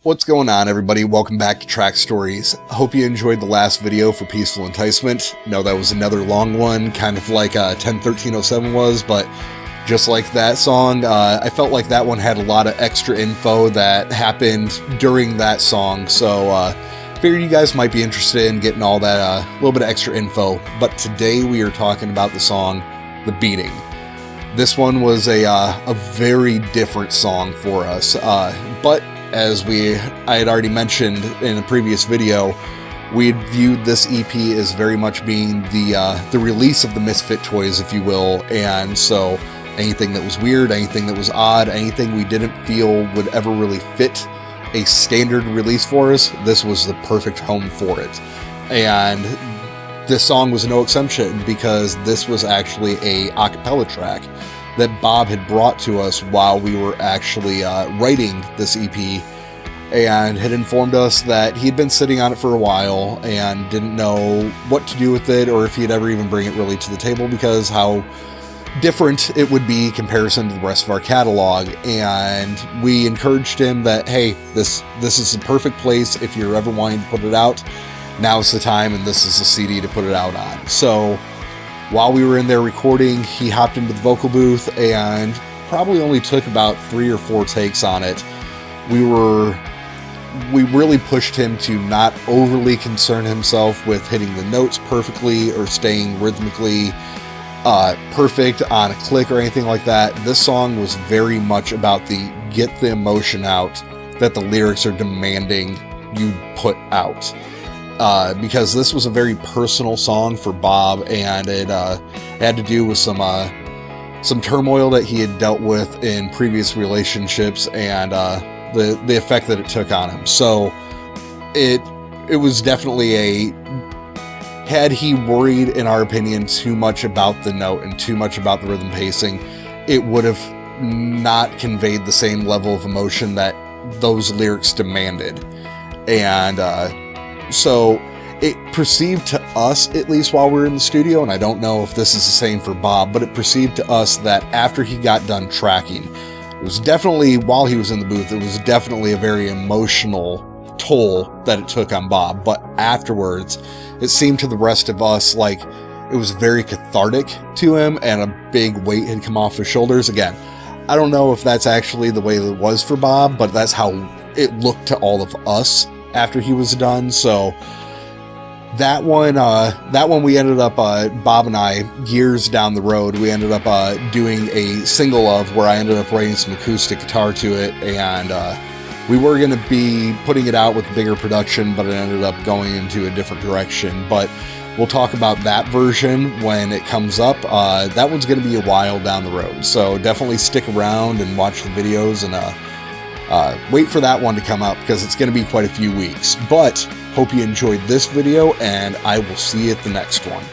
What's going on, everybody? Welcome back to Track Stories. Hope you enjoyed the last video for Peaceful Enticement. No, that was another long one, kind of like 10-1307 was, but just like that song, I felt like that one had a lot of extra info that happened during that song, so figured you guys might be interested in getting all that little bit of extra info. But today we are talking about the song The Beating. This one was a very different song for us, but as I had already mentioned in a previous video, we had viewed this EP as very much being the release of the Misfit Toys, if you will, and so anything that was weird, anything that was odd, anything we didn't feel would ever really fit a standard release for us, this was the perfect home for it. And this song was no exception, because this was actually a acapella track that Bob had brought to us while we were actually writing this EP, and had informed us that he'd been sitting on it for a while and didn't know what to do with it, or if he'd ever even bring it really to the table, because how different it would be in comparison to the rest of our catalog. And we encouraged him that, hey, this is the perfect place if you're ever wanting to put it out. Now's the time, and this is the CD to put it out on. So while we were in there recording, he hopped into the vocal booth and probably only took about 3 or 4 takes on it. We really pushed him to not overly concern himself with hitting the notes perfectly or staying rhythmically perfect on a click or anything like that. This song was very much about get the emotion out that the lyrics are demanding you put out. Because this was a very personal song for Bob, and it had to do with some turmoil that he had dealt with in previous relationships, and the effect that it took on him. So it was definitely had he worried, in our opinion, too much about the note and too much about the rhythm pacing, it would have not conveyed the same level of emotion that those lyrics demanded. And so it perceived to us, at least while we were in the studio, and I don't know if this is the same for Bob, but it perceived to us that after he got done tracking, it was definitely, while he was in the booth, it was definitely a very emotional toll that it took on Bob. But afterwards, it seemed to the rest of us like it was very cathartic to him, and a big weight had come off his shoulders. Again, I don't know if that's actually the way that it was for Bob, but that's how it looked to all of us after he was done. So that one we ended up, Bob and I, years down the road, we ended up doing a single of, where I ended up writing some acoustic guitar to it, and we were going to be putting it out with bigger production, but it ended up going into a different direction. But we'll talk about that version when it comes up. That one's going to be a while down the road, so definitely stick around and watch the videos, and wait for that one to come up, because it's going to be quite a few weeks. But hope you enjoyed this video, and I will see you at the next one.